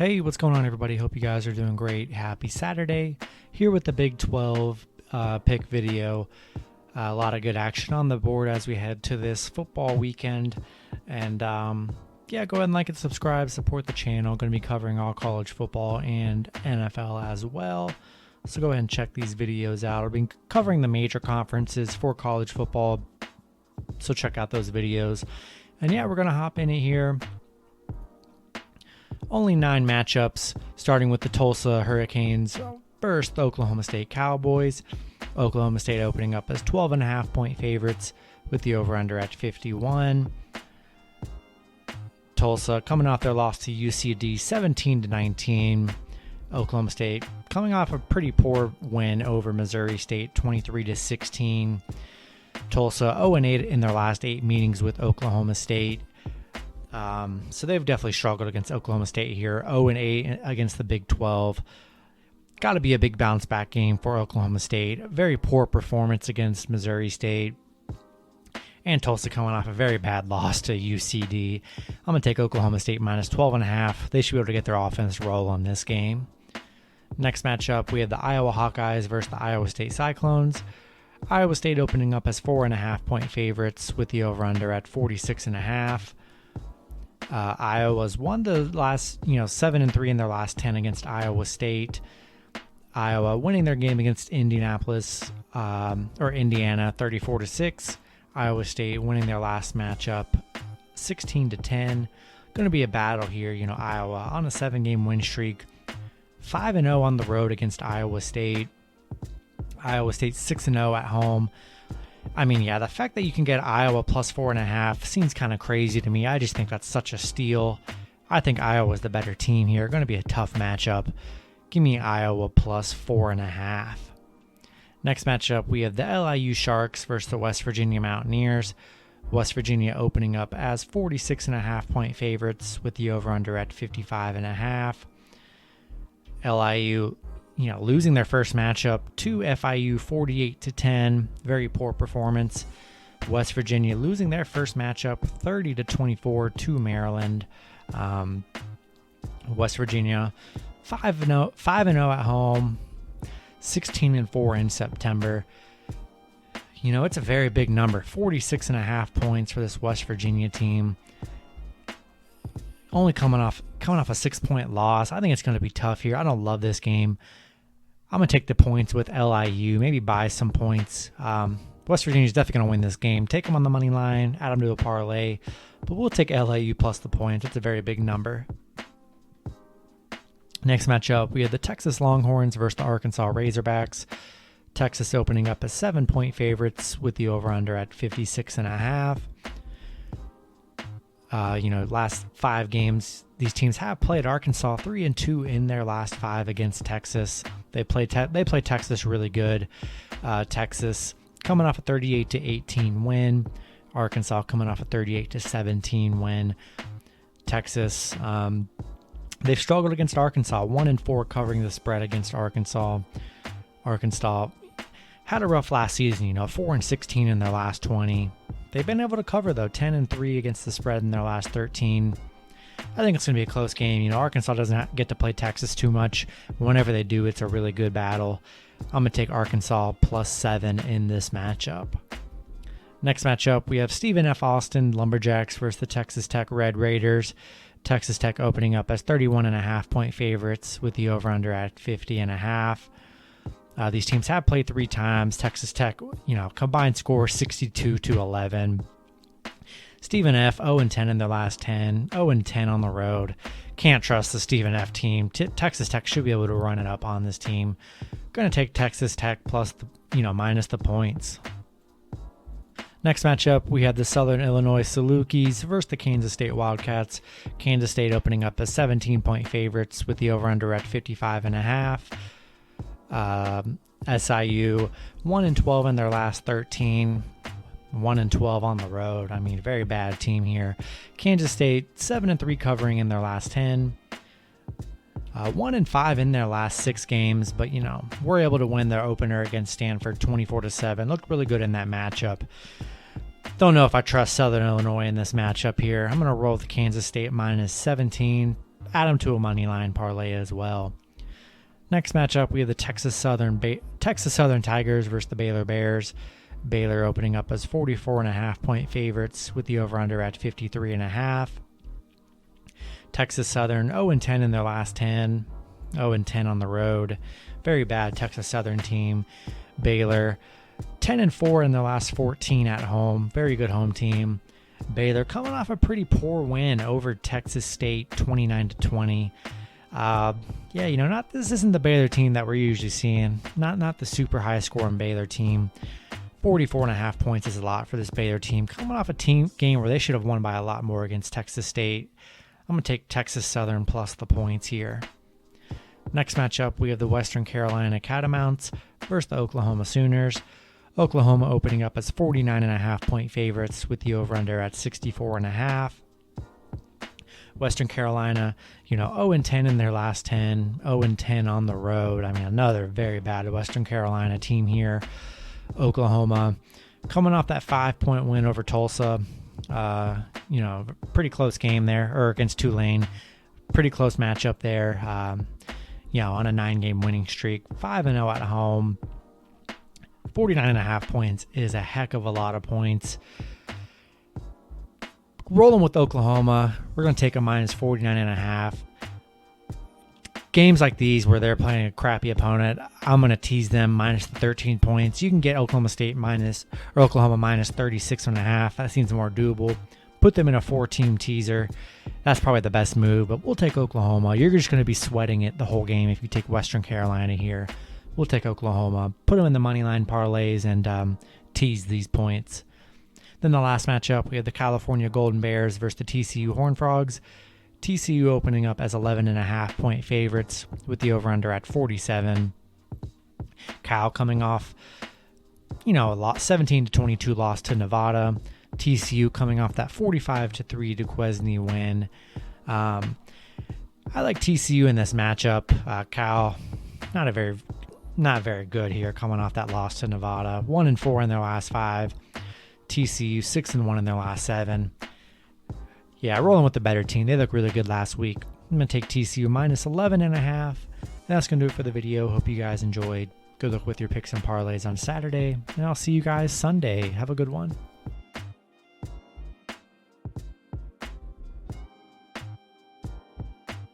Hey, what's going on, everybody? Hope you guys are doing great. Happy Saturday. Here with the Big 12 pick video. A lot of good action on the board as we head to this football weekend. And yeah, go ahead and like and subscribe. Support the channel. Going to be covering all college football and NFL as well. So go ahead and check these videos out. I'll be covering the major conferences for college football. So check out those videos. And yeah, we're going to hop in it here. Only 9 matchups, starting with the Tulsa Hurricanes versus the Oklahoma State Cowboys. Oklahoma State opening up as 12.5-point favorites with the over-under at 51. Tulsa coming off their loss to UCD 17-19. Oklahoma State coming off a pretty poor win over Missouri State 23-16. Tulsa 0-8 in their last 8 meetings with Oklahoma State. So they've definitely struggled against Oklahoma State here. 0-8 against the Big 12. Got to be a big bounce back game for Oklahoma State. Very poor performance against Missouri State. And Tulsa coming off a very bad loss to UCD. I'm going to take Oklahoma State minus 12.5. They should be able to get their offense rolling this game. Next matchup, we have the Iowa Hawkeyes versus the Iowa State Cyclones. Iowa State opening up as 4.5-point favorites with the over-under at 46.5. Iowa's won the last, 7-3 in their last 10 against Iowa State. Iowa winning their game against Indiana 34-6. Iowa State winning their last matchup 16-10. Going to be a battle here. Iowa on a 7-game win streak, 5-0 on the road against Iowa State. Iowa State 6-0 at home. I mean, yeah, the fact that you can get Iowa plus 4.5 seems kind of crazy to me. I just think that's such a steal. I think Iowa's the better team here. Going to be a tough matchup. Give me Iowa plus 4.5. Next matchup, we have the LIU Sharks versus the West Virginia Mountaineers. West Virginia opening up as 46.5-point favorites with the over-under at 55.5. LIU losing their first matchup to FIU 48-10. Very poor performance. West Virginia losing their first matchup 30-24 to Maryland. West Virginia 5-0 at home, 16-4 in September. It's a very big number. 46.5 points for this West Virginia team. Only coming off a 6-point loss. I think it's going to be tough here. I don't love this game. I'm going to take the points with LIU, maybe buy some points. West Virginia's definitely going to win this game. Take them on the money line, add them to a parlay, but we'll take LIU plus the points. It's a very big number. Next matchup, we have the Texas Longhorns versus the Arkansas Razorbacks. Texas opening up as 7-point favorites with the over-under at 56.5. Last 5 games, these teams have played Arkansas 3-2 in their last 5 against Texas. They play Texas really good. Texas coming off a 38-18 win. Arkansas coming off a 38-17 win. Texas, they've struggled against Arkansas. 1-4 covering the spread against Arkansas. Arkansas had a rough last season. 4-16 in their last 20. They've been able to cover, though, 10-3 against the spread in their last 13. I think it's going to be a close game. Arkansas doesn't get to play Texas too much. Whenever they do, it's a really good battle. I'm going to take Arkansas plus 7 in this matchup. Next matchup, we have Stephen F. Austin Lumberjacks versus the Texas Tech Red Raiders. Texas Tech opening up as 31.5-point favorites with the over-under at 50.5. These teams have played 3 times. Texas Tech, combined score 62-11. Stephen F. 0-10 in their last 10. 0-10 on the road. Can't trust the Stephen F. team. Texas Tech should be able to run it up on this team. Going to take Texas Tech plus, minus the points. Next matchup, we have the Southern Illinois Salukis versus the Kansas State Wildcats. Kansas State opening up as 17-point favorites with the over-under at 55.5. SIU 1-12 in their last 13, 1-12 on the road. I mean, very bad team here. Kansas State 7-3 covering in their last 10, 1-5 in their last 6 games, but were able to win their opener against Stanford 24-7. Looked really good in that matchup. Don't know if I trust Southern Illinois in this matchup here. I'm going to roll with Kansas State minus 17. add them to a money line parlay as well. Next matchup, we have the Texas Southern Tigers versus the Baylor Bears. Baylor opening up as 44.5-point favorites with the over-under at 53.5. Texas Southern 0-10 in their last 10, 0-10 on the road. Very bad Texas Southern team. Baylor 10-4 in their last 14 at home. Very good home team. Baylor coming off a pretty poor win over Texas State, 29-20. This isn't the Baylor team that we're usually seeing. Not the super high scoring Baylor team. 44.5 points is a lot for this Baylor team. Coming off a team game where they should have won by a lot more against Texas State. I'm going to take Texas Southern plus the points here. Next matchup, we have the Western Carolina Catamounts versus the Oklahoma Sooners. Oklahoma opening up as 49.5-point favorites with the over-under at 64.5. Western Carolina, 0-10 in their last 10, 0-10 on the road. I mean, another very bad Western Carolina team here. Oklahoma coming off that 5-point win over Tulsa. Pretty close game there, or against Tulane. Pretty close matchup there. On a 9-game winning streak. 5-0 at home. 49.5 points is a heck of a lot of points. Rolling with Oklahoma, we're going to take a minus 49.5. Games like these where they're playing a crappy opponent, I'm going to tease them minus the 13 points. You can get Oklahoma minus 36.5. That seems more doable. Put them in a 4-team teaser. That's probably the best move, but we'll take Oklahoma. You're just going to be sweating it the whole game if you take Western Carolina here. We'll take Oklahoma. Put them in the money line parlays and tease these points. Then the last matchup, we have the California Golden Bears versus the TCU Horned Frogs. TCU opening up as 11.5-point favorites with the over-under at 47. Cal coming off, a 17-22 loss to Nevada. TCU coming off that 45-3 Duquesne win. I like TCU in this matchup. Cal, not very good here, coming off that loss to Nevada. 1-4 in their last 5. TCU 6-1 in their last 7. Yeah, rolling with the better team. They look really good last week. I'm going to take TCU minus 11.5. That's going to do it for the video. Hope you guys enjoyed. Good luck with your picks and parlays on Saturday, and I'll see you guys Sunday. Have a good one.